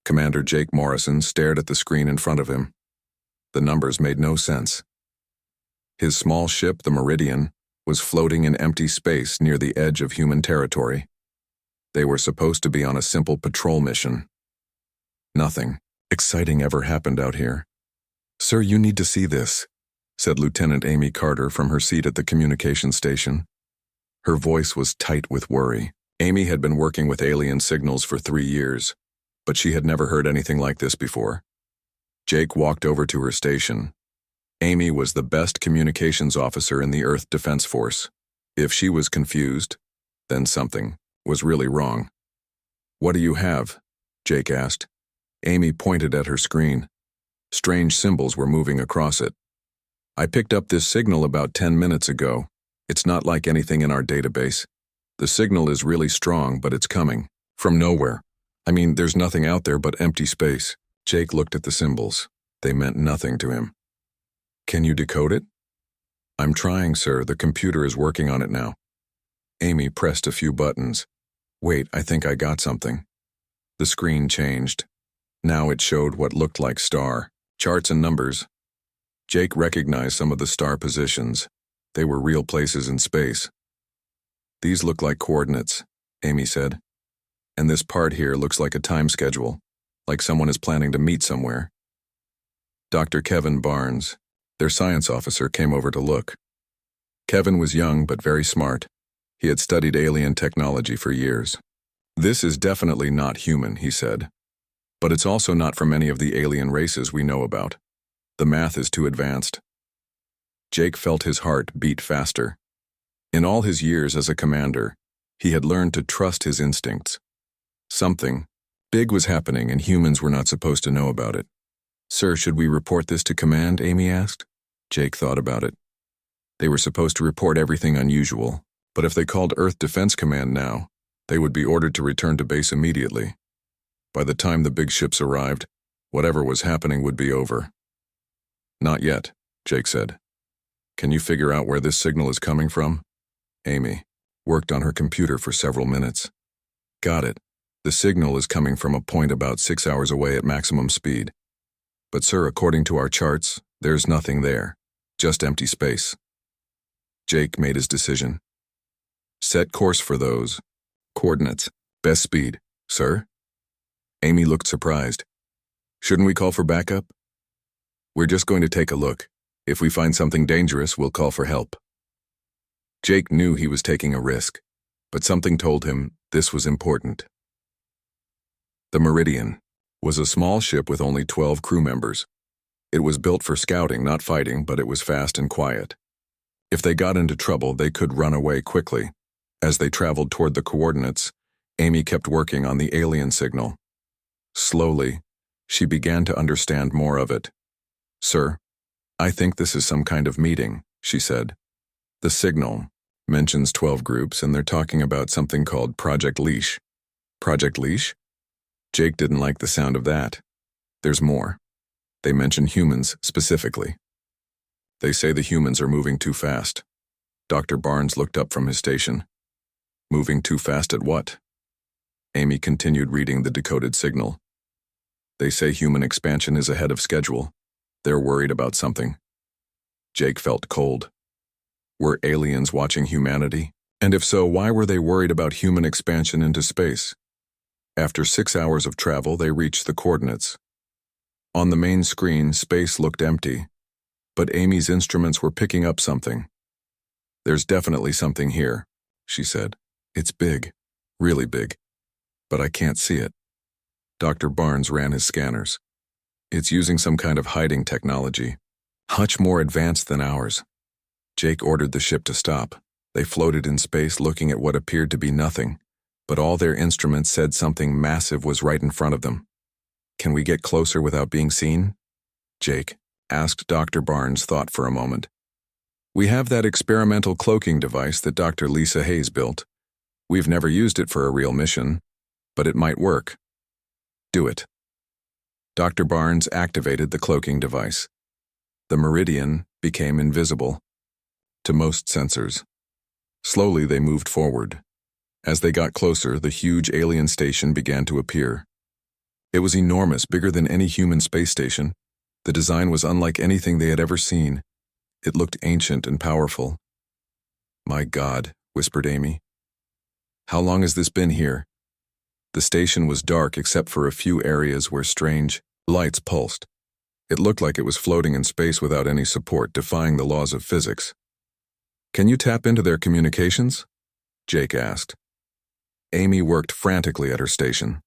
Commander Jake Morrison stared at the screen in front of him. The numbers made no sense. His small ship, the Meridian, was floating in empty space near the edge of human territory. They were supposed to be on a simple patrol mission. Nothing exciting ever happened out here. "Sir, you need to see this," said Lieutenant Amy Carter from her seat at the communication station. Her voice was tight with worry. Amy had been working with alien signals for 3 years, but she had never heard anything like this before. Jake walked over to her station. Amy was the best communications officer in the Earth Defense Force. If she was confused, then something was really wrong. "What do you have?" Jake asked. Amy pointed at her screen. Strange symbols were moving across it. "I picked up this signal about 10 minutes ago. It's not like anything in our database. The signal is really strong, but it's coming from nowhere. I mean, there's nothing out there but empty space." Jake looked at the symbols. They meant nothing to him. "Can you decode it?" "I'm trying, sir. The computer is working on it now." Amy pressed a few buttons. "Wait, I think I got something." The screen changed. Now it showed what looked like star charts and numbers. Jake recognized some of the star positions. They were real places in space. "These look like coordinates," Amy said. "And this part here looks like a time schedule, like someone is planning to meet somewhere." Dr. Kevin Barnes, their science officer, came over to look. Kevin was young but very smart. He had studied alien technology for years. "This is definitely not human," he said. "But it's also not from any of the alien races we know about. The math is too advanced." Jake felt his heart beat faster. In all his years as a commander, he had learned to trust his instincts. Something big was happening and humans were not supposed to know about it. "Sir, should we report this to command?" Amy asked. Jake thought about it. They were supposed to report everything unusual, but if they called Earth Defense Command now, they would be ordered to return to base immediately. By the time the big ships arrived, whatever was happening would be over. "Not yet," Jake said. "Can you figure out where this signal is coming from?" Amy worked on her computer for several minutes. "Got it. The signal is coming from a point about 6 hours away at maximum speed. But sir, according to our charts, there's nothing there. Just empty space." Jake made his decision. "Set course for those coordinates. Best speed." "Sir?" Amy looked surprised. "Shouldn't we call for backup?" "We're just going to take a look. If we find something dangerous, we'll call for help." Jake knew he was taking a risk, but something told him this was important. The Meridian was a small ship with only 12 crew members. It was built for scouting, not fighting, but it was fast and quiet. If they got into trouble, they could run away quickly. As they traveled toward the coordinates, Amy kept working on the alien signal. Slowly, she began to understand more of it. "Sir, I think this is some kind of meeting," she said. "The signal mentions 12 groups, and they're talking about something called Project Leash." "Project Leash?" Jake didn't like the sound of that. "There's more. They mention humans specifically. They say the humans are moving too fast." Dr. Barnes looked up from his station. "Moving too fast at what?" Amy continued reading the decoded signal. "They say human expansion is ahead of schedule. They're worried about something." Jake felt cold. Were aliens watching humanity? And if so, why were they worried about human expansion into space? After 6 hours of travel, they reached the coordinates. On the main screen, space looked empty, but Amy's instruments were picking up something. "There's definitely something here," she said. "It's big, really big, but I can't see it." Dr. Barnes ran his scanners. "It's using some kind of hiding technology, much more advanced than ours." Jake ordered the ship to stop. They floated in space looking at what appeared to be nothing, but all their instruments said something massive was right in front of them. "Can we get closer without being seen?" Jake asked. Dr. Barnes thought for a moment. "We have that experimental cloaking device that Dr. Lisa Hayes built. We've never used it for a real mission, but it might work." "Do it." Dr. Barnes activated the cloaking device. The Meridian became invisible to most sensors. Slowly they moved forward. As they got closer, the huge alien station began to appear. It was enormous, bigger than any human space station. The design was unlike anything they had ever seen. It looked ancient and powerful. "My God," whispered Amy. "How long has this been here?" The station was dark except for a few areas where strange lights pulsed. It looked like it was floating in space without any support, defying the laws of physics. "Can you tap into their communications?" Jake asked. Amy worked frantically at her station.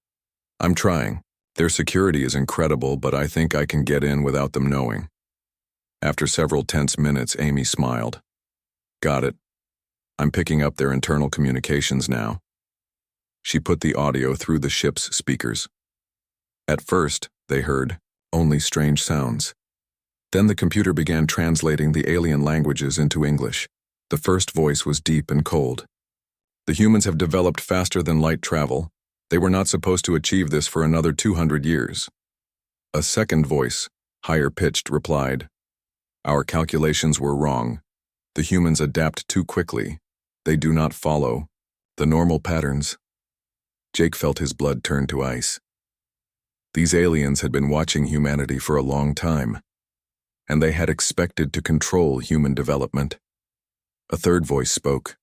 "I'm trying. Their security is incredible, but I think I can get in without them knowing." After several tense minutes, Amy smiled. "Got it. I'm picking up their internal communications now." She put the audio through the ship's speakers. At first, they heard only strange sounds. Then the computer began translating the alien languages into English. The first voice was deep and cold. "The humans have developed faster than light travel. They were not supposed to achieve this for another 200 years. A second voice, higher pitched, replied, "Our calculations were wrong. The humans adapt too quickly. They do not follow the normal patterns." Jake felt his blood turn to ice. These aliens had been watching humanity for a long time, and they had expected to control human development. A third voice spoke.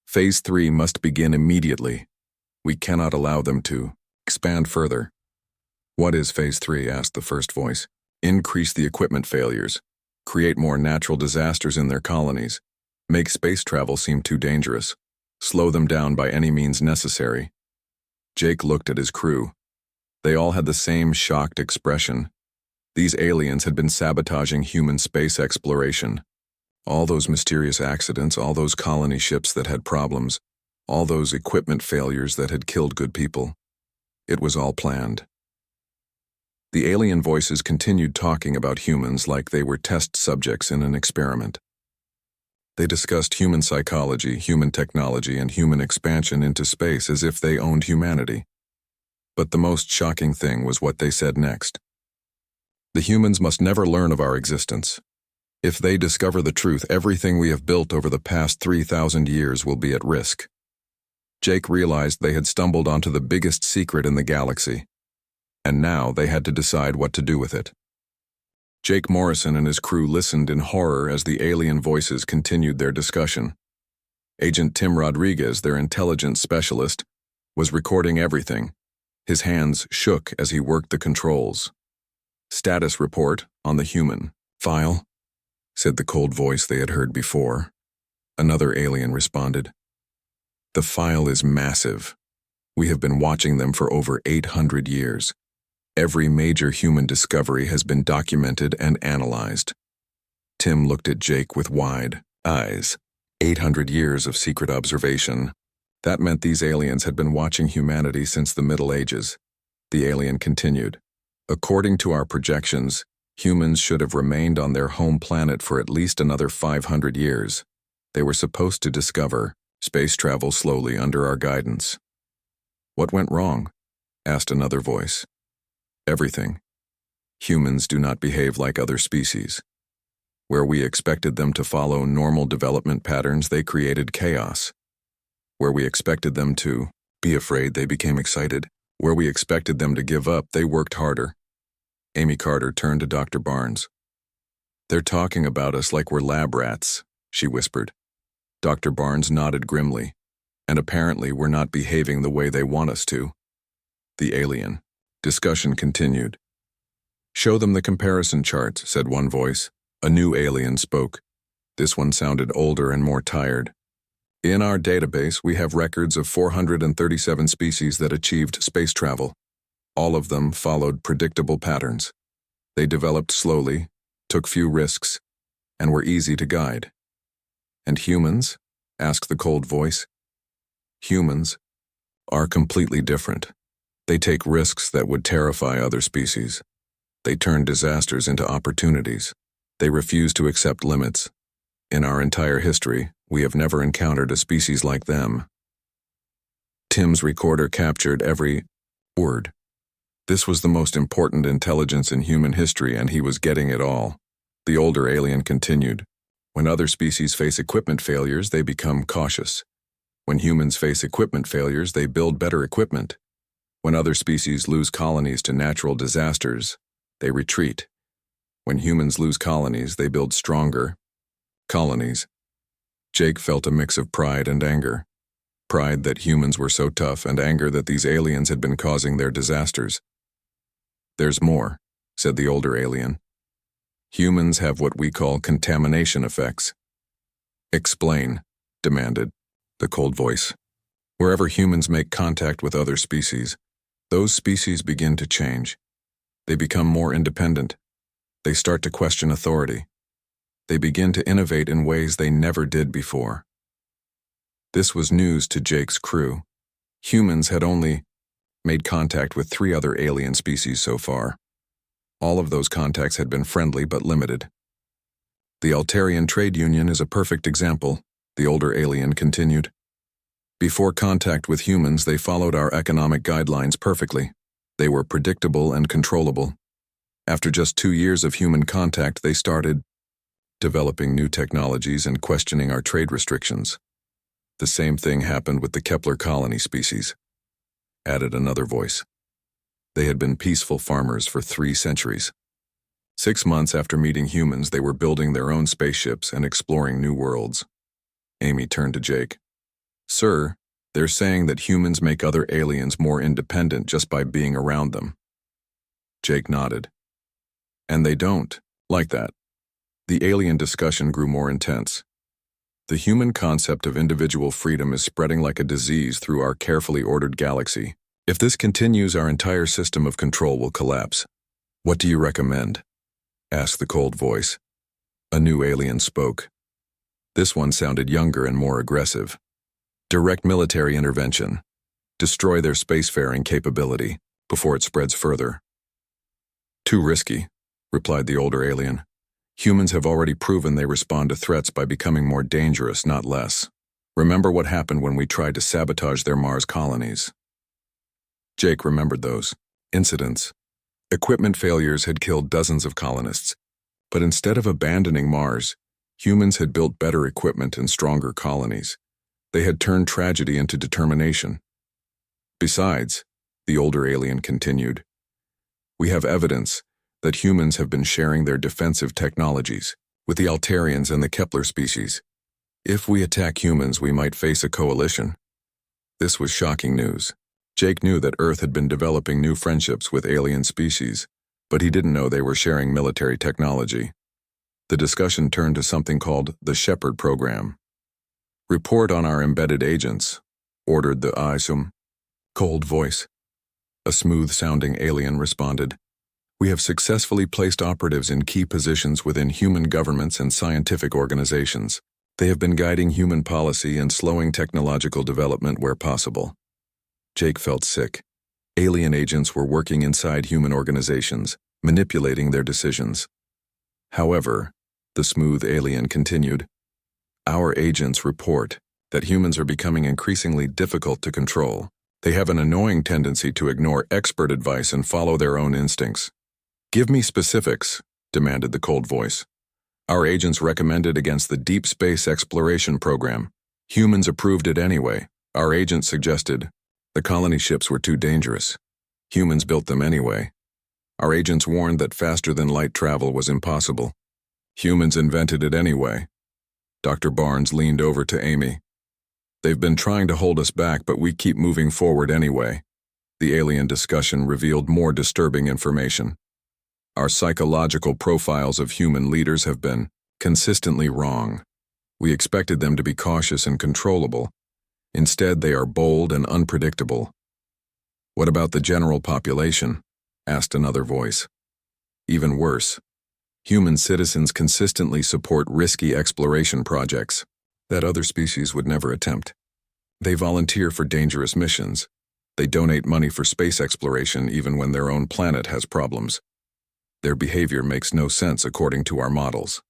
"Phase 3 must begin immediately. We cannot allow them to expand further." "What is Phase 3? Asked the first voice. "Increase the equipment failures, create more natural disasters in their colonies, make space travel seem too dangerous, slow them down by any means necessary." Jake looked at his crew. They all had the same shocked expression. These aliens had been sabotaging human space exploration. All those mysterious accidents, all those colony ships that had problems, all those equipment failures that had killed good people. It was all planned. The alien voices continued talking about humans like they were test subjects in an experiment. They discussed human psychology, human technology, and human expansion into space as if they owned humanity. But the most shocking thing was what they said next. "The humans must never learn of our existence. If they discover the truth, everything we have built over the past 3,000 years will be at risk." Jake realized they had stumbled onto the biggest secret in the galaxy, and now they had to decide what to do with it. Jake Morrison and his crew listened in horror as the alien voices continued their discussion. Agent Tim Rodriguez, their intelligence specialist, was recording everything. His hands shook as he worked the controls. "Status report on the human file," said the cold voice they had heard before. Another alien responded. "The file is massive. We have been watching them for over 800 years. Every major human discovery has been documented and analyzed." Tim looked at Jake with wide eyes. 800 years of secret observation. That meant these aliens had been watching humanity since the Middle Ages. The alien continued. "According to our projections, humans should have remained on their home planet for at least another 500 years. They were supposed to discover space travel slowly under our guidance." "What went wrong?" asked another voice. "Everything. Humans do not behave like other species. Where we expected them to follow normal development patterns, they created chaos. Where we expected them to be afraid, they became excited. Where we expected them to give up, they worked harder." Amy Carter turned to Dr. Barnes. "They're talking about us like we're lab rats," she whispered. Dr. Barnes nodded grimly. "And apparently we're not behaving the way they want us to." The alien discussion continued. "Show them the comparison charts," said one voice. A new alien spoke. This one sounded older and more tired. "In our database, we have records of 437 species that achieved space travel. All of them followed predictable patterns. They developed slowly, took few risks, and were easy to guide." "And humans?" asked the cold voice. "Humans are completely different. They take risks that would terrify other species. They turn disasters into opportunities. They refuse to accept limits. In our entire history, we have never encountered a species like them." Tim's recorder captured every word. This was the most important intelligence in human history, and he was getting it all. The older alien continued. "When other species face equipment failures, they become cautious. When humans face equipment failures, they build better equipment. When other species lose colonies to natural disasters, they retreat. When humans lose colonies, they build stronger colonies. Jake felt a mix of pride and anger. Pride that humans were so tough, and anger that these aliens had been causing their disasters. "There's more," said the older alien. "Humans have what we call contamination effects." "Explain," demanded the cold voice. "Wherever humans make contact with other species, those species begin to change. They become more independent. They start to question authority. They begin to innovate in ways they never did before." This was news to Jake's crew. Humans had only made contact with 3 other alien species so far. All of those contacts had been friendly but limited. "The Altarian Trade Union is a perfect example," the older alien continued. "Before contact with humans, they followed our economic guidelines perfectly. They were predictable and controllable. After just 2 years of human contact, they started developing new technologies and questioning our trade restrictions. The same thing happened with the Kepler colony species," added another voice. "They had been peaceful farmers for 3 centuries. 6 months after meeting humans, they were building their own spaceships and exploring new worlds." Amy turned to Jake. "Sir, they're saying that humans make other aliens more independent just by being around them." Jake nodded. "And they don't like that." The alien discussion grew more intense. "The human concept of individual freedom is spreading like a disease through our carefully ordered galaxy. If this continues, our entire system of control will collapse." "What do you recommend?" asked the cold voice. A new alien spoke. This one sounded younger and more aggressive. "Direct military intervention. Destroy their spacefaring capability before it spreads further." "Too risky," replied the older alien. "Humans have already proven they respond to threats by becoming more dangerous, not less. Remember what happened when we tried to sabotage their Mars colonies." Jake remembered those incidents. Equipment failures had killed dozens of colonists, but instead of abandoning Mars, humans had built better equipment and stronger colonies. They had turned tragedy into determination. "Besides," the older alien continued, "we have evidence that humans have been sharing their defensive technologies with the Altarians and the Kepler species. If we attack humans, we might face a coalition." This was shocking news. Jake knew that Earth had been developing new friendships with alien species, but he didn't know they were sharing military technology. The discussion turned to something called the Shepherd Program. "Report on our embedded agents," ordered the ISUM. Cold voice. A smooth-sounding alien responded. "We have successfully placed operatives in key positions within human governments and scientific organizations. They have been guiding human policy and slowing technological development where possible." Jake felt sick. Alien agents were working inside human organizations, manipulating their decisions. "However," the smooth alien continued, "our agents report that humans are becoming increasingly difficult to control. They have an annoying tendency to ignore expert advice and follow their own instincts." "Give me specifics," demanded the cold voice. "Our agents recommended against the Deep Space Exploration Program. Humans approved it anyway. Our agents suggested the colony ships were too dangerous. Humans built them anyway. Our agents warned that faster-than-light travel was impossible. Humans invented it anyway." Dr. Barnes leaned over to Amy. "They've been trying to hold us back, but we keep moving forward anyway." The alien discussion revealed more disturbing information. "Our psychological profiles of human leaders have been consistently wrong. We expected them to be cautious and controllable. Instead, they are bold and unpredictable." "What about the general population?" asked another voice. "Even worse. Human citizens consistently support risky exploration projects that other species would never attempt. They volunteer for dangerous missions. They donate money for space exploration even when their own planet has problems. Their behavior makes no sense according to our models."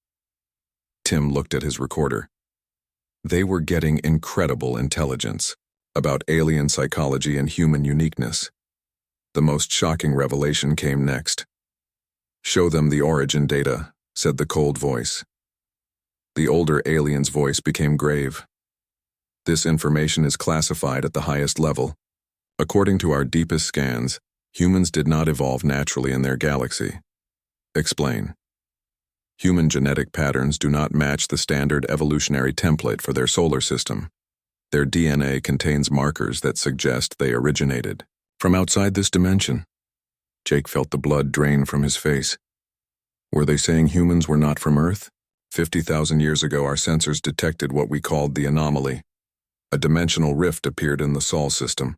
Tim looked at his recorder. They were getting incredible intelligence about alien psychology and human uniqueness. The most shocking revelation came next. "Show them the origin data," said the cold voice. The older alien's voice became grave. "This information is classified at the highest level. According to our deepest scans, humans did not evolve naturally in their galaxy. Explain. Human genetic patterns do not match the standard evolutionary template for their solar system. Their DNA contains markers that suggest they originated from outside this dimension. Jake felt the blood drain from his face. Were they saying humans were not from Earth? 50,000 years ago, our sensors detected what we called the anomaly. A dimensional rift appeared in the Sol system.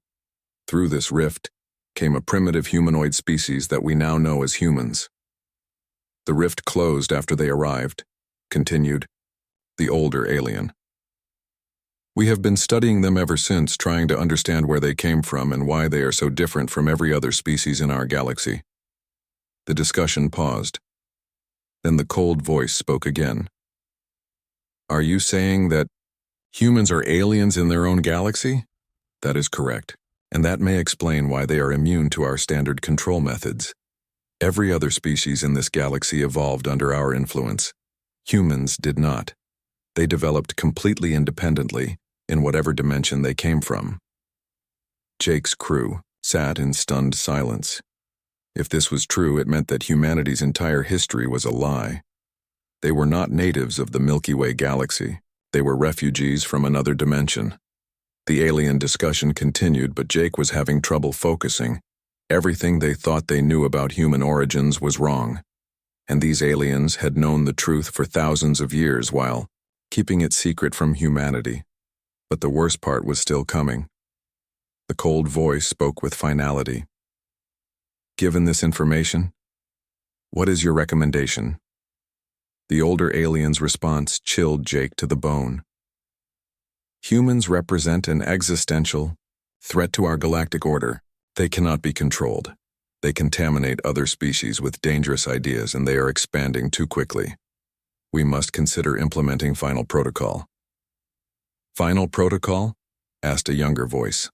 Through this rift came a primitive humanoid species that we now know as humans. The rift closed after they arrived, continued the older alien. We have been studying them ever since, trying to understand where they came from and why they are so different from every other species in our galaxy. The discussion paused. Then the cold voice spoke again. Are you saying that humans are aliens in their own galaxy? That is correct, and that may explain why they are immune to our standard control methods. Every other species in this galaxy evolved under our influence. Humans did not. They developed completely independently in whatever dimension they came from. Jake's crew sat in stunned silence. If this was true, it meant that humanity's entire history was a lie. They were not natives of the Milky Way galaxy. They were refugees from another dimension. The alien discussion continued, but Jake was having trouble focusing. Everything they thought they knew about human origins was wrong. And these aliens had known the truth for thousands of years while keeping it secret from humanity. But the worst part was still coming. The cold voice spoke with finality. Given this information, what is your recommendation? The older alien's response chilled Jake to the bone. Humans represent an existential threat to our galactic order. They cannot be controlled. They contaminate other species with dangerous ideas, and they are expanding too quickly. We must consider implementing Final Protocol. Final Protocol? Asked a younger voice.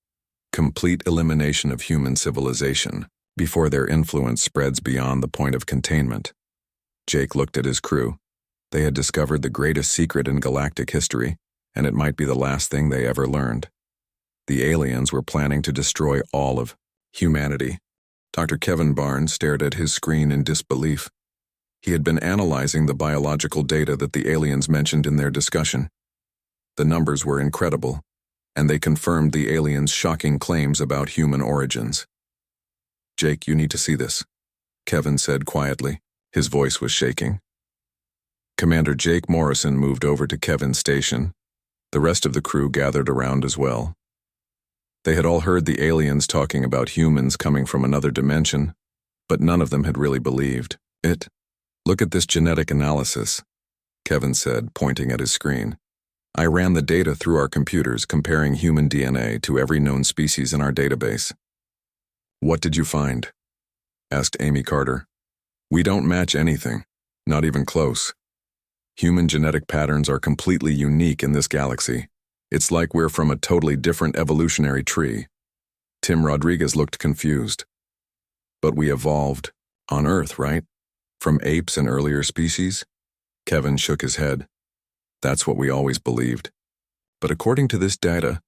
Complete elimination of human civilization before their influence spreads beyond the point of containment. Jake looked at his crew. They had discovered the greatest secret in galactic history, and it might be the last thing they ever learned. The aliens were planning to destroy all of humanity. Dr. Kevin Barnes stared at his screen in disbelief. He had been analyzing the biological data that the aliens mentioned in their discussion. The numbers were incredible, and they confirmed the aliens' shocking claims about human origins. Jake, you need to see this, Kevin said quietly. His voice was shaking. Commander Jake Morrison moved over to Kevin's station. The rest of the crew gathered around as well. They had all heard the aliens talking about humans coming from another dimension, but none of them had really believed it. Look at this genetic analysis, Kevin said, pointing at his screen. I ran the data through our computers, comparing human DNA to every known species in our database. What did you find? Asked Amy Carter. We don't match anything, not even close. Human genetic patterns are completely unique in this galaxy. It's like we're from a totally different evolutionary tree. Tim Rodriguez looked confused. But we evolved on Earth, right? From apes and earlier species? Kevin shook his head. That's what we always believed. But according to this data,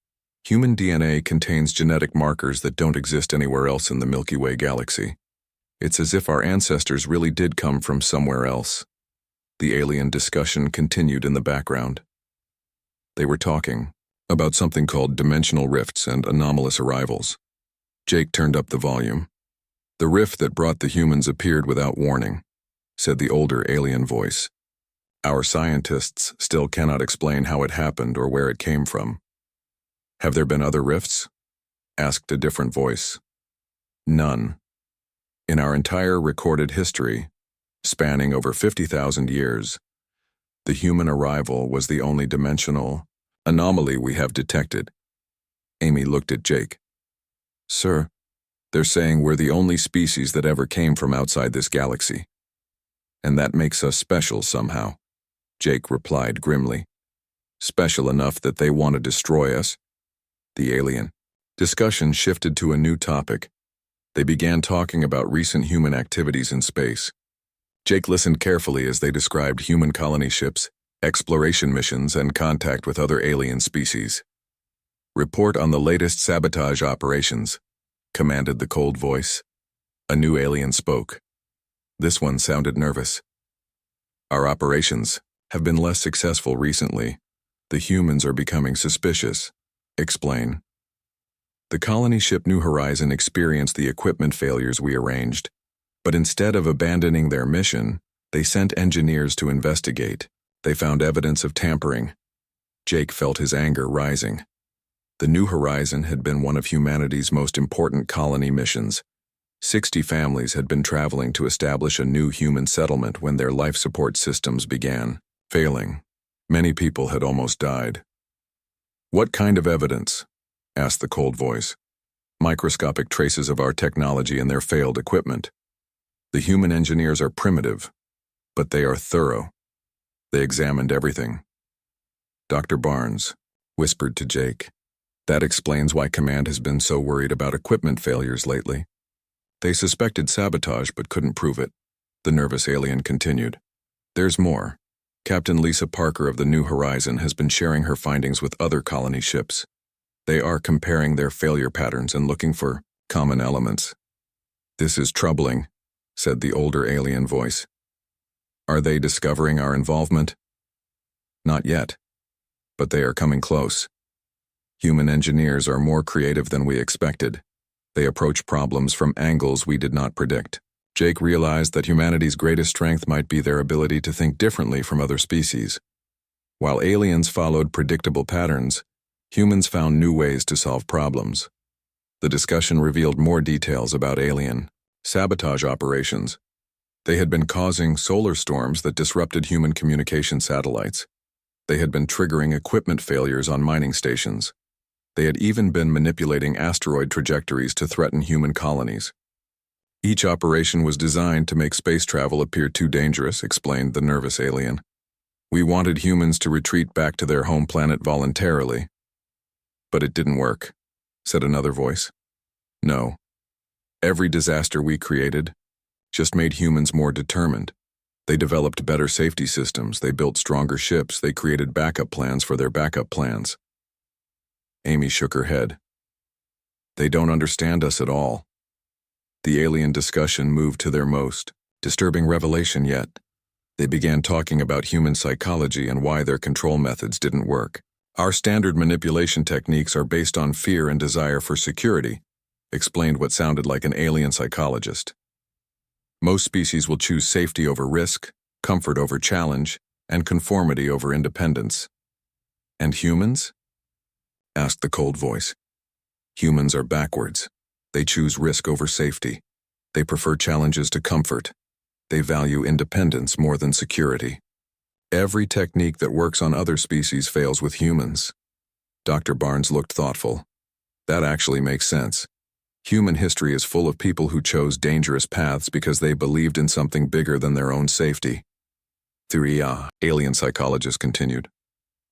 human DNA contains genetic markers that don't exist anywhere else in the Milky Way galaxy. It's as if our ancestors really did come from somewhere else. The alien discussion continued in the background. They were talking about something called dimensional rifts and anomalous arrivals. Jake turned up the volume. The rift that brought the humans appeared without warning, said the older alien voice. Our scientists still cannot explain how it happened or where it came from. Have there been other rifts? Asked a different voice. None. In our entire recorded history, spanning over 50,000 years, the human arrival was the only dimensional anomaly we have detected. Amy looked at Jake. Sir, they're saying we're the only species that ever came from outside this galaxy. And that makes us special somehow, Jake replied grimly. Special enough that they want to destroy us? The alien discussion shifted to a new topic. They began talking about recent human activities in space. Jake listened carefully as they described human colony ships, exploration missions, and contact with other alien species. Report on the latest sabotage operations, commanded the cold voice. A new alien spoke. This one sounded nervous. Our operations have been less successful recently. The humans are becoming suspicious. Explain. The colony ship New Horizon experienced the equipment failures we arranged, but instead of abandoning their mission, they sent engineers to investigate. They found evidence of tampering. Jake felt his anger rising. The New Horizon had been one of humanity's most important colony missions. 60 families had been traveling to establish a new human settlement when their life support systems began failing. Many people had almost died. What kind of evidence? Asked the cold voice. Microscopic traces of our technology and their failed equipment. The human engineers are primitive, but they are thorough. They examined everything. Dr. Barnes whispered to Jake. That explains why Command has been so worried about equipment failures lately. They suspected sabotage but couldn't prove it. The nervous alien continued. There's more. Captain Lisa Parker of the New Horizon has been sharing her findings with other colony ships. They are comparing their failure patterns and looking for common elements. This is troubling, said the older alien voice. Are they discovering our involvement? Not yet, but they are coming close. Human engineers are more creative than we expected. They approach problems from angles we did not predict. Jake realized that humanity's greatest strength might be their ability to think differently from other species. While aliens followed predictable patterns, humans found new ways to solve problems. The discussion revealed more details about alien sabotage operations. They had been causing solar storms that disrupted human communication satellites. They had been triggering equipment failures on mining stations. They had even been manipulating asteroid trajectories to threaten human colonies. Each operation was designed to make space travel appear too dangerous, explained the nervous alien. We wanted humans to retreat back to their home planet voluntarily. But it didn't work, said another voice. No. Every disaster we created just made humans more determined. They developed better safety systems, they built stronger ships, they created backup plans for their backup plans. Amy shook her head. They don't understand us at all. The alien discussion moved to their most disturbing revelation yet. They began talking about human psychology and why their control methods didn't work. Our standard manipulation techniques are based on fear and desire for security, explained what sounded like an alien psychologist. Most species will choose safety over risk, comfort over challenge, and conformity over independence. And humans? Asked the cold voice. Humans are backwards. They choose risk over safety. They prefer challenges to comfort. They value independence more than security. Every technique that works on other species fails with humans. Dr. Barnes looked thoughtful. That actually makes sense. Human history is full of people who chose dangerous paths because they believed in something bigger than their own safety. Alien psychologist continued.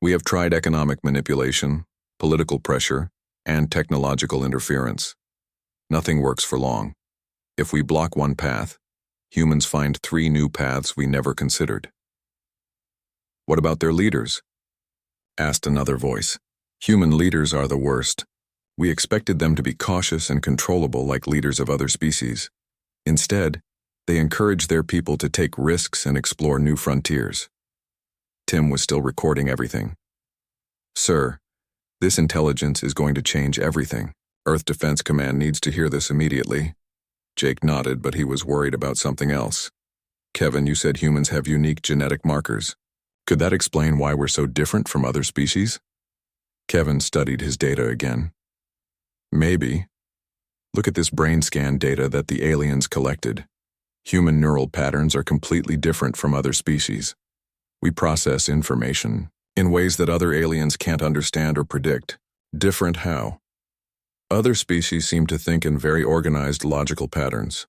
We have tried economic manipulation, political pressure, and technological interference. Nothing works for long. If we block one path, humans find 3 new paths we never considered. What about their leaders? Asked another voice. Human leaders are the worst. We expected them to be cautious and controllable like leaders of other species. Instead, they encourage their people to take risks and explore new frontiers. Tim was still recording everything. Sir, this intelligence is going to change everything. Earth Defense Command needs to hear this immediately. Jake nodded, but he was worried about something else. Kevin, you said humans have unique genetic markers. Could that explain why we're so different from other species? Kevin studied his data again. Maybe. Look at this brain scan data that the aliens collected. Human neural patterns are completely different from other species. We process information in ways that other aliens can't understand or predict. Different how? Other species seem to think in very organized logical patterns.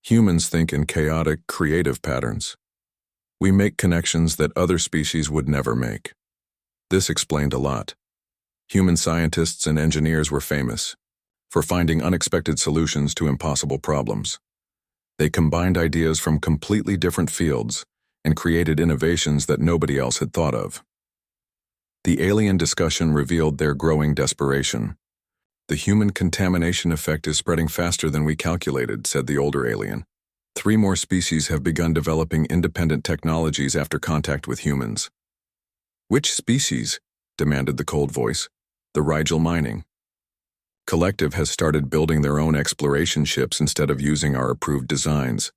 Humans think in chaotic, creative patterns. We make connections that other species would never make. This explained a lot. Human scientists and engineers were famous for finding unexpected solutions to impossible problems. They combined ideas from completely different fields and created innovations that nobody else had thought of. The alien discussion revealed their growing desperation. The human contamination effect is spreading faster than we calculated, said the older alien. 3 more species have begun developing independent technologies after contact with humans. Which species? Demanded the cold voice. The Rigel mining. Collective has started building their own exploration ships instead of using our approved designs.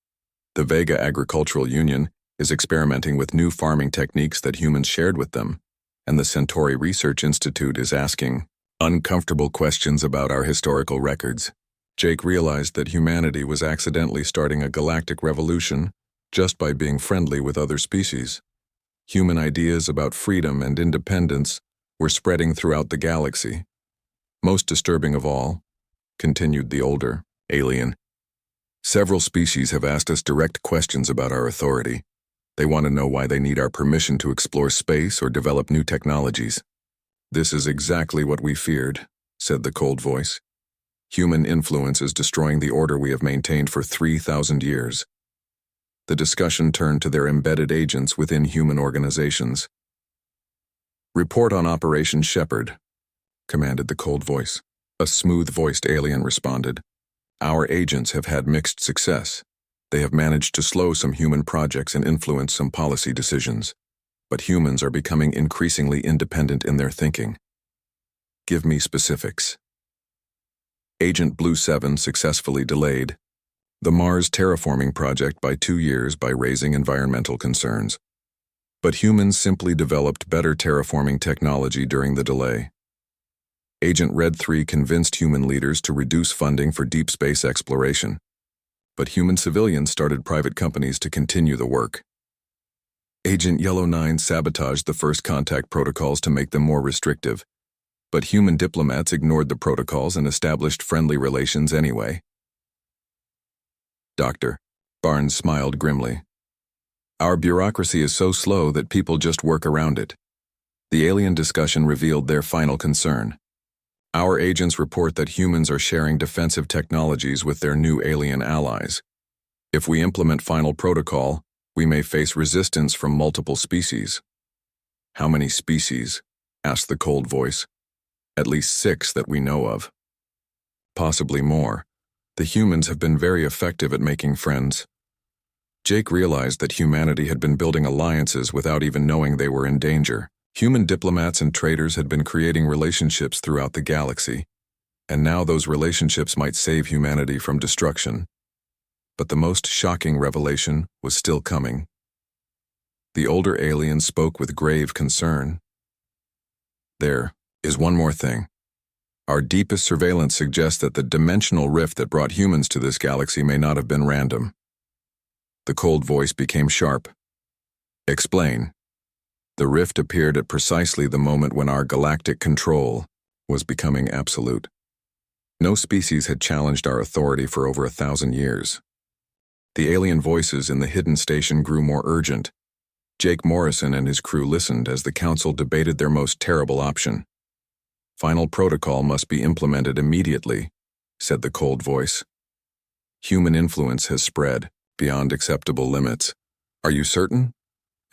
The Vega Agricultural Union is experimenting with new farming techniques that humans shared with them, and the Centauri Research Institute is asking uncomfortable questions about our historical records. Jake realized that humanity was accidentally starting a galactic revolution just by being friendly with other species. Human ideas about freedom and independence were spreading throughout the galaxy. Most disturbing of all, continued the older alien, several species have asked us direct questions about our authority. They want to know why they need our permission to explore space or develop new technologies. This is exactly what we feared, said the cold voice. Human influence is destroying the order we have maintained for 3,000 years. The discussion turned to their embedded agents within human organizations. Report on Operation Shepherd, commanded the cold voice. A smooth-voiced alien responded. Our agents have had mixed success. They have managed to slow some human projects and influence some policy decisions. But humans are becoming increasingly independent in their thinking. Give me specifics. Agent Blue 7 successfully delayed the Mars terraforming project by 2 years by raising environmental concerns. But humans simply developed better terraforming technology during the delay. Agent Red 3 convinced human leaders to reduce funding for deep space exploration. But human civilians started private companies to continue the work. Agent Yellow 9 sabotaged the first contact protocols to make them more restrictive. But human diplomats ignored the protocols and established friendly relations anyway. Dr. Barnes smiled grimly. Our bureaucracy is so slow that people just work around it. The alien discussion revealed their final concern. Our agents report that humans are sharing defensive technologies with their new alien allies. If we implement final protocol, we may face resistance from multiple species. How many species? Asked the cold voice. At least 6 that we know of. Possibly more. The humans have been very effective at making friends. Jake realized that humanity had been building alliances without even knowing they were in danger. Human diplomats and traders had been creating relationships throughout the galaxy, and now those relationships might save humanity from destruction. But the most shocking revelation was still coming. The older alien spoke with grave concern. There is one more thing. Our deepest surveillance suggests that the dimensional rift that brought humans to this galaxy may not have been random. The cold voice became sharp. Explain. The rift appeared at precisely the moment when our galactic control was becoming absolute. No species had challenged our authority for over 1,000 years. The alien voices in the hidden station grew more urgent. Jake Morrison and his crew listened as the council debated their most terrible option. Final protocol must be implemented immediately, said the cold voice. Human influence has spread beyond acceptable limits. Are you certain?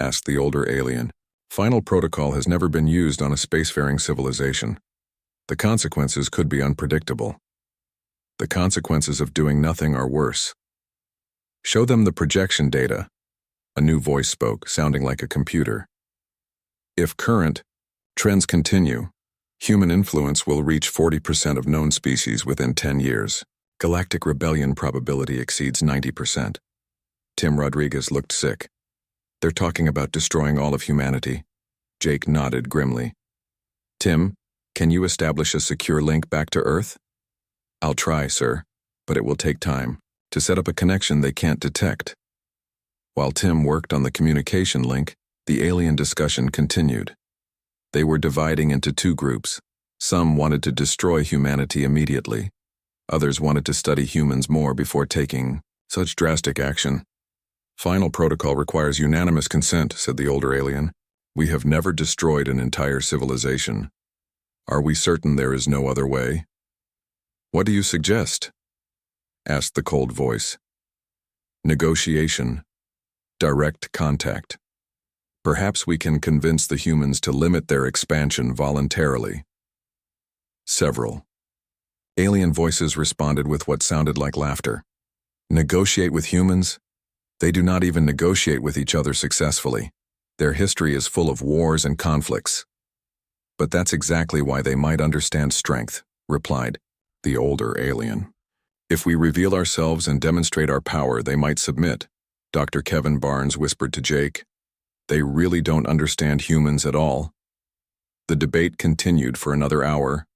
Asked the older alien. Final protocol has never been used on a spacefaring civilization. The consequences could be unpredictable. The consequences of doing nothing are worse. Show them the projection data. A new voice spoke, sounding like a computer. If current trends continue, human influence will reach 40% of known species within 10 years. Galactic rebellion probability exceeds 90%. Tim Rodriguez looked sick. They're talking about destroying all of humanity. Jake nodded grimly. Tim, can you establish a secure link back to Earth? I'll try, sir, but it will take time to set up a connection they can't detect. While Tim worked on the communication link, the alien discussion continued. They were dividing into 2 groups. Some wanted to destroy humanity immediately. Others wanted to study humans more before taking such drastic action. Final protocol requires unanimous consent, said the older alien. We have never destroyed an entire civilization. Are we certain there is no other way? What do you suggest? Asked the cold voice. Negotiation. Direct contact. Perhaps we can convince the humans to limit their expansion voluntarily. Several. Alien voices responded with what sounded like laughter. Negotiate with humans? They do not even negotiate with each other successfully. Their history is full of wars and conflicts. But that's exactly why they might understand strength, replied the older alien. If we reveal ourselves and demonstrate our power, they might submit, Dr. Kevin Barnes whispered to Jake. They really don't understand humans at all. The debate continued for another hour.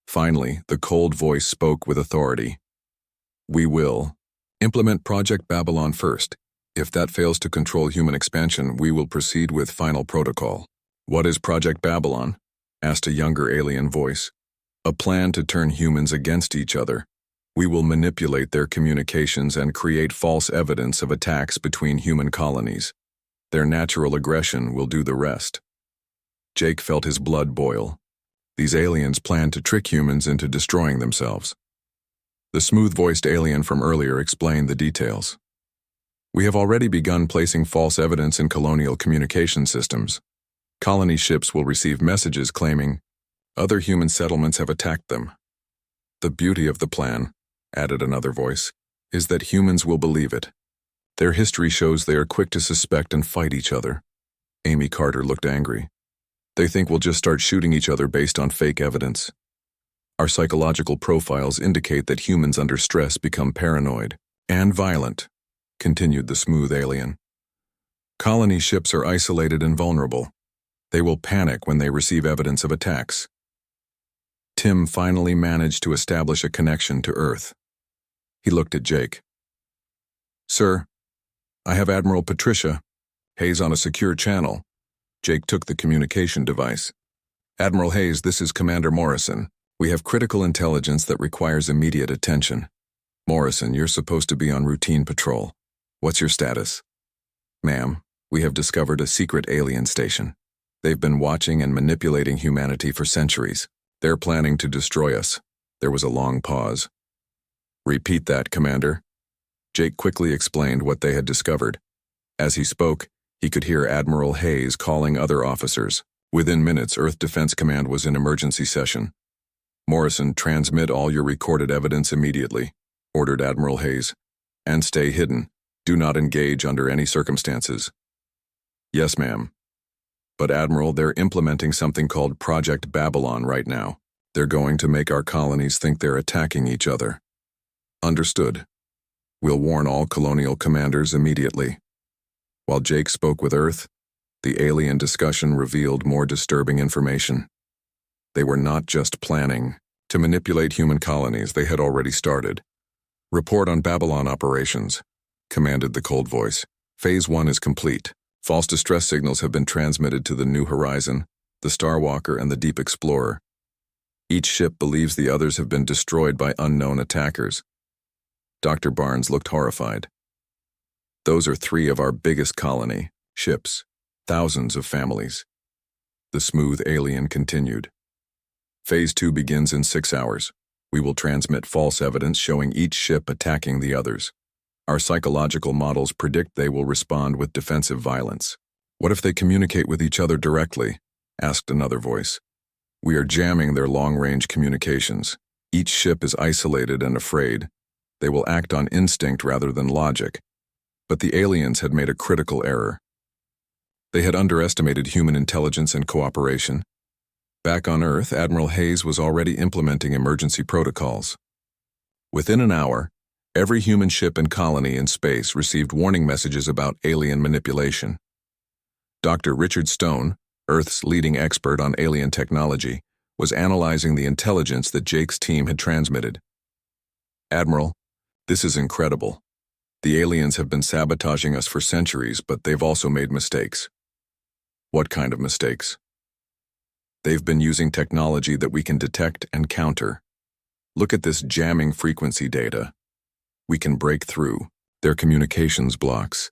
Finally, the cold voice spoke with authority. We will implement Project Babylon first. If that fails to control human expansion, we will proceed with Final Protocol. What is Project Babylon? Asked a younger alien voice. A plan to turn humans against each other. We will manipulate their communications and create false evidence of attacks between human colonies. Their natural aggression will do the rest. Jake felt his blood boil. These aliens plan to trick humans into destroying themselves. The smooth-voiced alien from earlier explained the details. We have already begun placing false evidence in colonial communication systems. Colony ships will receive messages claiming other human settlements have attacked them. The beauty of the plan, added another voice, is that humans will believe it. Their history shows they are quick to suspect and fight each other. Amy Carter looked angry. They think we'll just start shooting each other based on fake evidence. Our psychological profiles indicate that humans under stress become paranoid and violent, continued the smooth alien. Colony ships are isolated and vulnerable. They will panic when they receive evidence of attacks. Tim finally managed to establish a connection to Earth. He looked at Jake. Sir, I have Admiral Patricia Hayes on a secure channel. Jake took the communication device. Admiral Hayes, this is Commander Morrison. We have critical intelligence that requires immediate attention. Morrison, you're supposed to be on routine patrol. What's your status? Ma'am, we have discovered a secret alien station. They've been watching and manipulating humanity for centuries. They're planning to destroy us. There was a long pause. Repeat that, Commander. Jake quickly explained what they had discovered. As he spoke, he could hear Admiral Hayes calling other officers. Within minutes, Earth Defense Command was in emergency session. Morrison, transmit all your recorded evidence immediately, ordered Admiral Hayes. And stay hidden. Do not engage under any circumstances. Yes, ma'am. But Admiral, they're implementing something called Project Babylon right now. They're going to make our colonies think they're attacking each other. Understood. We'll warn all colonial commanders immediately. While Jake spoke with Earth, the alien discussion revealed more disturbing information. They were not just planning to manipulate human colonies, they had already started. Report on Babylon operations, commanded the cold voice. Phase 1 is complete. False distress signals have been transmitted to the New Horizon, the Starwalker, and the Deep Explorer. Each ship believes the others have been destroyed by unknown attackers. Dr. Barnes looked horrified. Those are 3 of our biggest colony ships, thousands of families. The smooth alien continued. Phase 2 begins in 6 hours. We will transmit false evidence showing each ship attacking the others. Our psychological models predict they will respond with defensive violence. What if they communicate with each other directly? Asked another voice. We are jamming their long-range communications. Each ship is isolated and afraid. They will act on instinct rather than logic. But the aliens had made a critical error. They had underestimated human intelligence and cooperation. Back on Earth, Admiral Hayes was already implementing emergency protocols. Within an hour, every human ship and colony in space received warning messages about alien manipulation. Dr. Richard Stone, Earth's leading expert on alien technology, was analyzing the intelligence that Jake's team had transmitted. Admiral, this is incredible. The aliens have been sabotaging us for centuries, but they've also made mistakes. What kind of mistakes? They've been using technology that we can detect and counter. Look at this jamming frequency data. We can break through their communications blocks.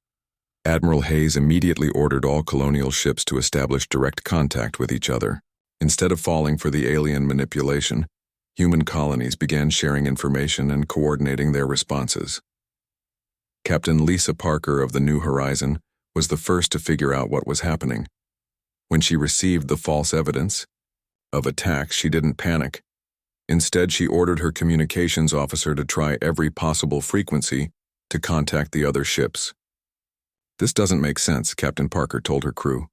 Admiral Hayes immediately ordered all colonial ships to establish direct contact with each other. Instead of falling for the alien manipulation, human colonies began sharing information and coordinating their responses. Captain Lisa Parker of the New Horizon was the first to figure out what was happening. When she received the false evidence of attacks, she didn't panic. Instead, she ordered her communications officer to try every possible frequency to contact the other ships. "This doesn't make sense," Captain Parker told her crew.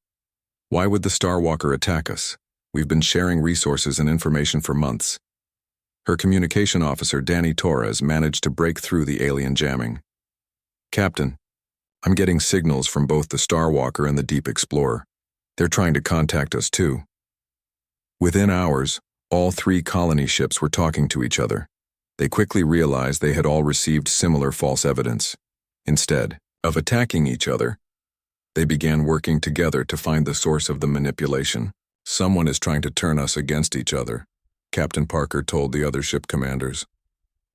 "Why would the Starwalker attack us? We've been sharing resources and information for months." Her communication officer, Danny Torres, managed to break through the alien jamming. "Captain, I'm getting signals from both the Starwalker and the Deep Explorer. They're trying to contact us too." Within hours, all 3 colony ships were talking to each other. They quickly realized they had all received similar false evidence. Instead of attacking each other, they began working together to find the source of the manipulation. "Someone is trying to turn us against each other," Captain Parker told the other ship commanders.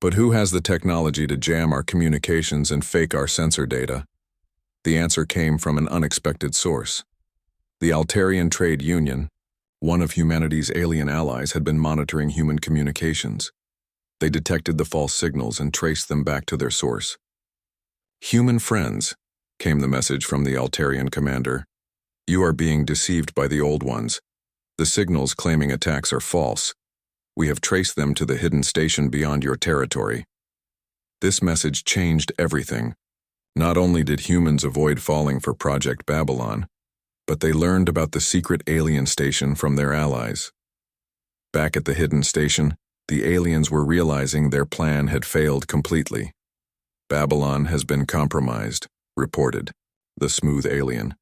"But who has the technology to jam our communications and fake our sensor data?" The answer came from an unexpected source. The Altarian Trade Union, one of humanity's alien allies, had been monitoring human communications. They detected the false signals and traced them back to their source. "Human friends," came the message from the Altarian commander. "You are being deceived by the old ones. The signals claiming attacks are false. We have traced them to the hidden station beyond your territory." This message changed everything. Not only did humans avoid falling for Project Babylon, but they learned about the secret alien station from their allies. Back at the hidden station, the aliens were realizing their plan had failed completely. "Babylon has been compromised," reported the smooth alien.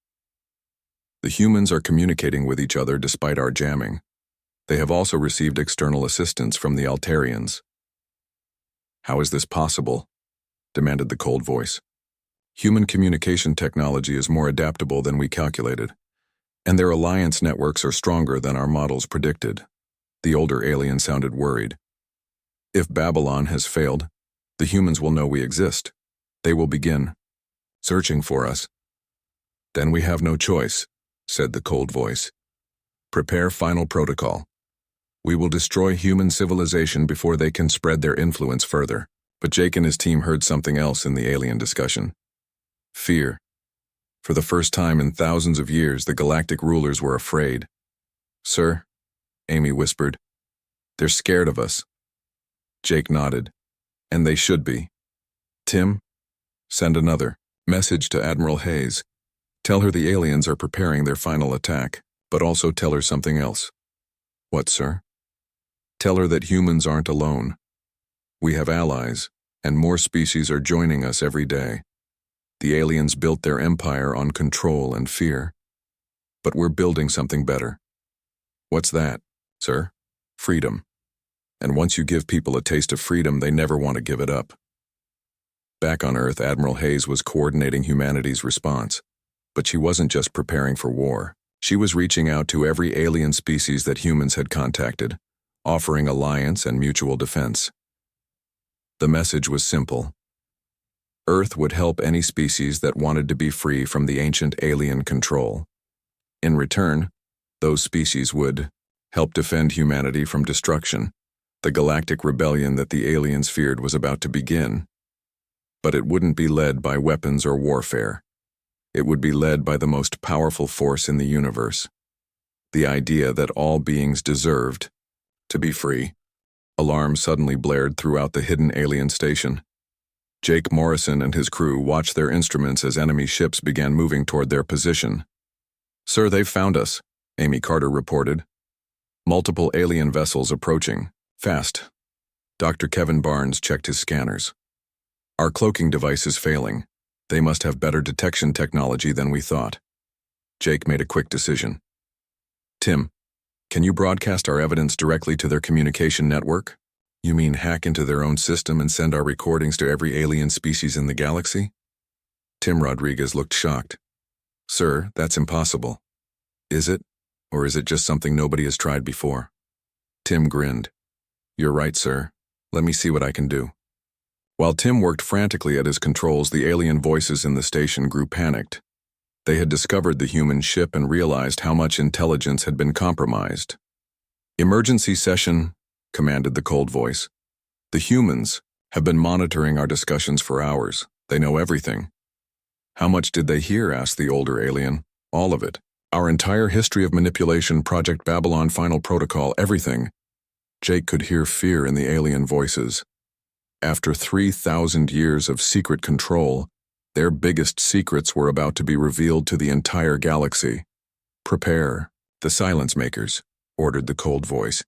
"The humans are communicating with each other despite our jamming. They have also received external assistance from the Altarians." "How is this possible?" demanded the cold voice. "Human communication technology is more adaptable than we calculated, and their alliance networks are stronger than our models predicted." The older alien sounded worried. "If Babylon has failed, the humans will know we exist. They will begin searching for us." "Then we have no choice," said the cold voice. "Prepare final protocol. We will destroy human civilization before they can spread their influence further." But Jake and his team heard something else in the alien discussion. Fear. For the first time in thousands of years, the galactic rulers were afraid. "Sir," Amy whispered, "they're scared of us." Jake nodded. "And they should be. Tim, send another message to Admiral Hayes. Tell her the aliens are preparing their final attack, but also tell her something else." "What, sir?" "Tell her that humans aren't alone. We have allies, and more species are joining us every day. The aliens built their empire on control and fear, but we're building something better." "What's that, sir?" "Freedom. And once you give people a taste of freedom, they never want to give it up." Back on Earth, Admiral Hayes was coordinating humanity's response. But she wasn't just preparing for war. She was reaching out to every alien species that humans had contacted, offering alliance and mutual defense. The message was simple. Earth would help any species that wanted to be free from the ancient alien control. In return, those species would help defend humanity from destruction. The galactic rebellion that the aliens feared was about to begin. But it wouldn't be led by weapons or warfare. It would be led by the most powerful force in the universe. The idea that all beings deserved to be free. Alarms suddenly blared throughout the hidden alien station. Jake Morrison and his crew watched their instruments as enemy ships began moving toward their position. "Sir, they've found us," Amy Carter reported. "Multiple alien vessels approaching. Fast." Dr. Kevin Barnes checked his scanners. "Our cloaking device is failing. They must have better detection technology than we thought." Jake made a quick decision. "Tim, can you broadcast our evidence directly to their communication network?" "You mean hack into their own system and send our recordings to every alien species in the galaxy?" Tim Rodriguez looked shocked. "Sir, that's impossible." "Is it? Or is it just something nobody has tried before?" Tim grinned. "You're right, sir. Let me see what I can do." While Tim worked frantically at his controls, the alien voices in the station grew panicked. They had discovered the human ship and realized how much intelligence had been compromised. "Emergency session," commanded the cold voice. "The humans have been monitoring our discussions for hours. They know everything." "How much did they hear?" asked the older alien. "All of it. Our entire history of manipulation, Project Babylon, final protocol, everything." Jake could hear fear in the alien voices. After 3,000 years of secret control, their biggest secrets were about to be revealed to the entire galaxy. "Prepare, the Silence Makers," ordered the cold voice.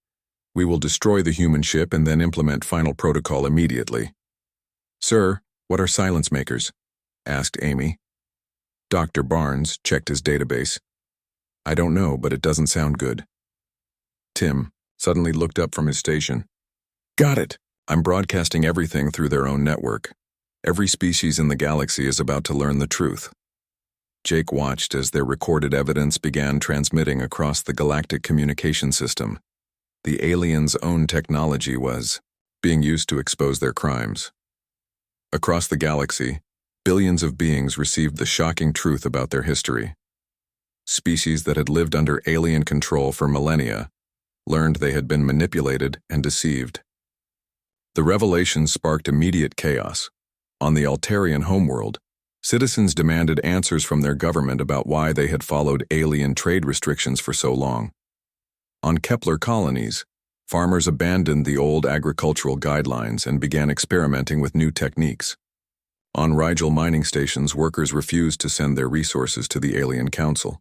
"We will destroy the human ship and then implement final protocol immediately." "Sir, what are Silence Makers?" asked Amy. Dr. Barnes checked his database. "I don't know, but it doesn't sound good." Tim suddenly looked up from his station. "Got it! I'm broadcasting everything through their own network. Every species in the galaxy is about to learn the truth." Jake watched as their recorded evidence began transmitting across the galactic communication system. The aliens' own technology was being used to expose their crimes. Across the galaxy, billions of beings received the shocking truth about their history. Species that had lived under alien control for millennia learned they had been manipulated and deceived. The revelation sparked immediate chaos. On the Altarian homeworld, citizens demanded answers from their government about why they had followed alien trade restrictions for so long. On Kepler colonies, farmers abandoned the old agricultural guidelines and began experimenting with new techniques. On Rigel mining stations, workers refused to send their resources to the Alien Council.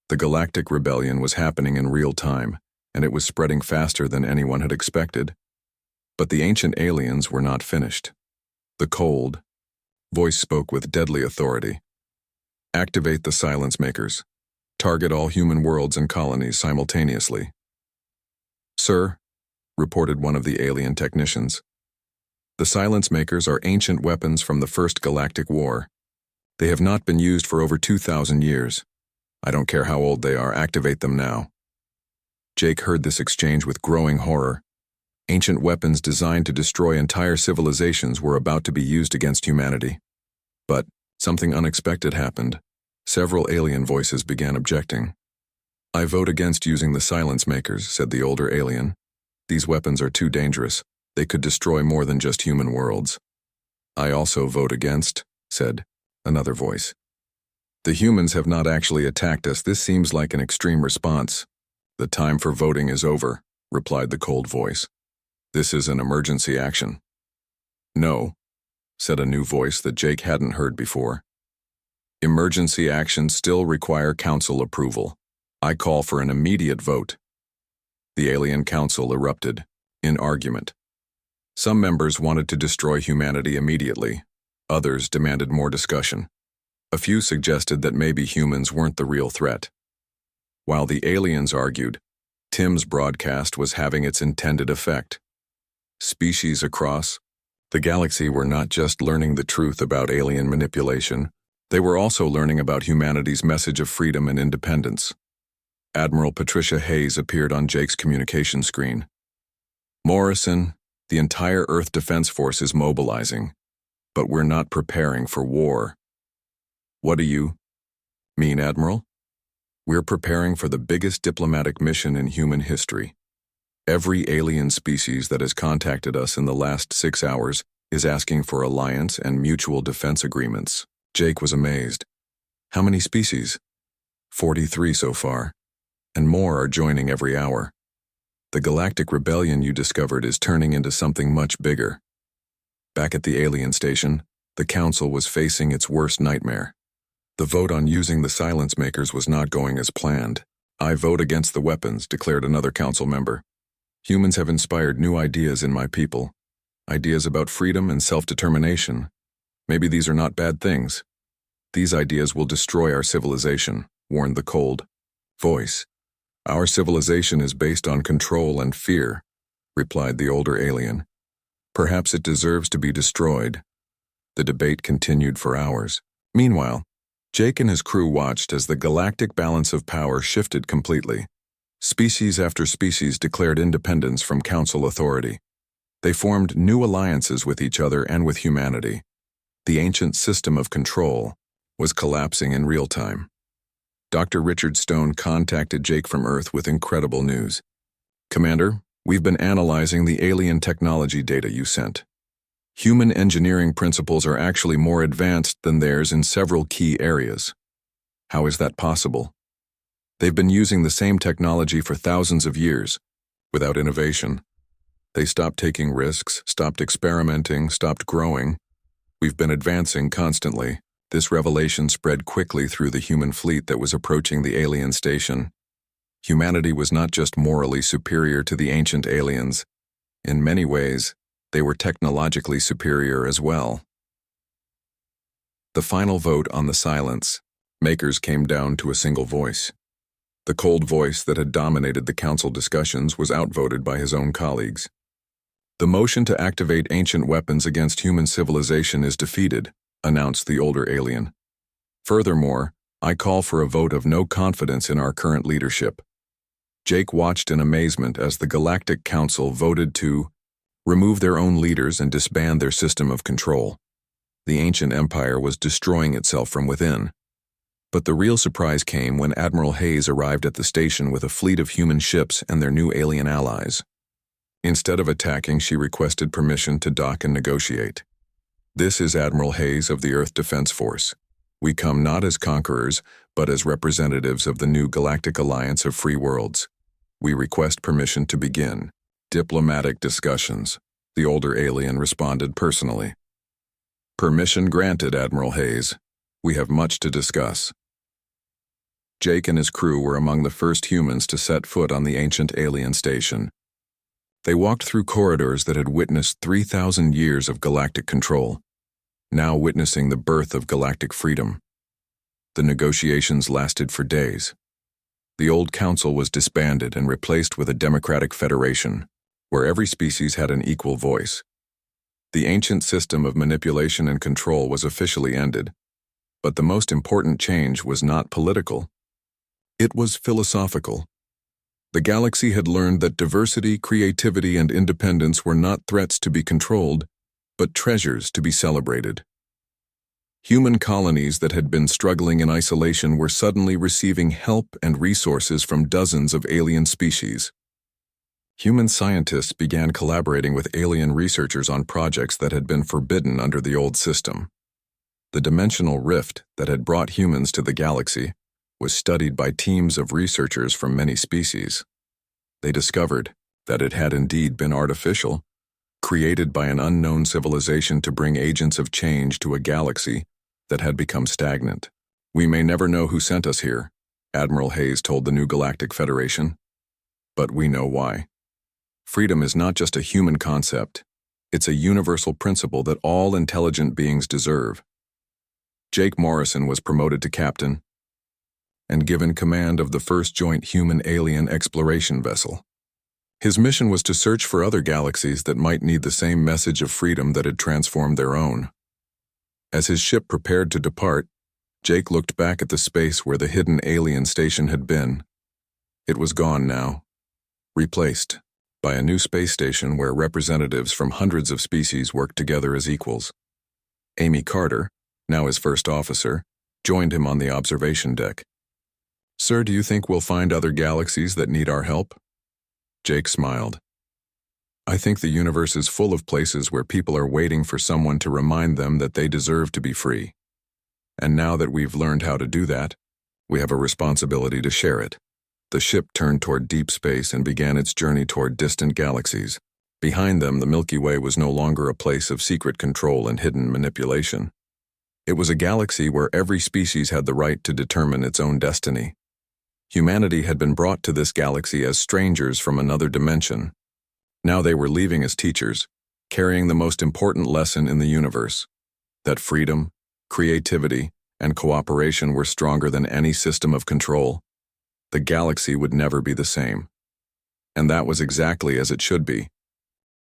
The Galactic Rebellion was happening in real time, and it was spreading faster than anyone had expected. But the ancient aliens were not finished. The cold voice spoke with deadly authority. "Activate the Silence Makers. Target all human worlds and colonies simultaneously." "Sir," reported one of the alien technicians, "the Silence Makers are ancient weapons from the First Galactic War. They have not been used for over 2,000 years. I don't care how old they are, activate them now." Jake heard this exchange with growing horror. Ancient weapons designed to destroy entire civilizations were about to be used against humanity. But something unexpected happened. Several alien voices began objecting. "I vote against using the Silence Makers," said the older alien. "These weapons are too dangerous. They could destroy more than just human worlds." "I also vote against," said another voice. "The humans have not actually attacked us. This seems like an extreme response." "The time for voting is over," replied the cold voice. "This is an emergency action." "No," said a new voice that Jake hadn't heard before. "Emergency actions still require council approval. I call for an immediate vote." The Alien Council erupted in argument. Some members wanted to destroy humanity immediately. Others demanded more discussion. A few suggested that maybe humans weren't the real threat. While the aliens argued, Tim's broadcast was having its intended effect. Species across the galaxy were not just learning the truth about alien manipulation, they were also learning about humanity's message of freedom and independence. Admiral Patricia Hayes appeared on Jake's communication screen. "Morrison, the entire Earth Defense Force is mobilizing, but we're not preparing for war." "What do you mean, Admiral?" "We're preparing for the biggest diplomatic mission in human history. Every alien species that has contacted us in the last 6 hours is asking for alliance and mutual defense agreements." Jake was amazed. "How many species?" 43 so far, and more are joining every hour. The Galactic Rebellion you discovered is turning into something much bigger." Back at the alien station, the Council was facing its worst nightmare. The vote on using the Silence Makers was not going as planned. "I vote against the weapons," declared another council member. "Humans have inspired new ideas in my people. Ideas about freedom and self-determination. Maybe these are not bad things. These ideas will destroy our civilization," warned the cold voice. "Our civilization is based on control and fear," replied the older alien. "Perhaps it deserves to be destroyed." The debate continued for hours. Meanwhile, Jake and his crew watched as the galactic balance of power shifted completely. Species after species declared independence from council authority. They formed new alliances with each other and with humanity. The ancient system of control was collapsing in real time. Dr. Richard Stone contacted Jake from Earth with incredible news. "Commander, we've been analyzing the alien technology data you sent. Human engineering principles are actually more advanced than theirs in several key areas." "How is that possible?" "They've been using the same technology for thousands of years, without innovation. They stopped taking risks, stopped experimenting, stopped growing. We've been advancing constantly. This revelation spread quickly through the human fleet that was approaching the alien station. Humanity was not just morally superior to the ancient aliens. In many ways, they were technologically superior as well. The final vote on the silence makers came down to a single voice. The cold voice that had dominated the council discussions was outvoted by his own colleagues. The motion to activate ancient weapons against human civilization is defeated, announced the older alien. Furthermore, I call for a vote of no confidence in our current leadership. Jake watched in amazement as the Galactic Council voted to remove their own leaders and disband their system of control. The ancient empire was destroying itself from within. But the real surprise came when Admiral Hayes arrived at the station with a fleet of human ships and their new alien allies. Instead of attacking, she requested permission to dock and negotiate. This is Admiral Hayes of the Earth Defense Force. We come not as conquerors, but as representatives of the new Galactic Alliance of Free Worlds. We request permission to begin diplomatic discussions. The older alien responded personally. Permission granted, Admiral Hayes. We have much to discuss. Jake and his crew were among the first humans to set foot on the ancient alien station. They walked through corridors that had witnessed 3,000 years of galactic control, now witnessing the birth of galactic freedom. The negotiations lasted for days. The old council was disbanded and replaced with a democratic federation, where every species had an equal voice. The ancient system of manipulation and control was officially ended, but the most important change was not political. It was philosophical. The galaxy had learned that diversity, creativity, and independence were not threats to be controlled, but treasures to be celebrated. Human colonies that had been struggling in isolation were suddenly receiving help and resources from dozens of alien species. Human scientists began collaborating with alien researchers on projects that had been forbidden under the old system. The dimensional rift that had brought humans to the galaxy was studied by teams of researchers from many species. They discovered that it had indeed been artificial, created by an unknown civilization to bring agents of change to a galaxy that had become stagnant. We may never know who sent us here, Admiral Hayes told the new Galactic Federation. But we know why. Freedom is not just a human concept, it's a universal principle that all intelligent beings deserve. Jake Morrison was promoted to captain and given command of the first joint human-alien exploration vessel. His mission was to search for other galaxies that might need the same message of freedom that had transformed their own. As his ship prepared to depart, Jake looked back at the space where the hidden alien station had been. It was gone now, replaced by a new space station where representatives from hundreds of species worked together as equals. Amy Carter, now his first officer, joined him on the observation deck. Sir, do you think we'll find other galaxies that need our help? Jake smiled. I think the universe is full of places where people are waiting for someone to remind them that they deserve to be free. And now that we've learned how to do that, we have a responsibility to share it. The ship turned toward deep space and began its journey toward distant galaxies. Behind them, the Milky Way was no longer a place of secret control and hidden manipulation. It was a galaxy where every species had the right to determine its own destiny. Humanity had been brought to this galaxy as strangers from another dimension. Now they were leaving as teachers, carrying the most important lesson in the universe, that freedom, creativity, and cooperation were stronger than any system of control. The galaxy would never be the same. And that was exactly as it should be.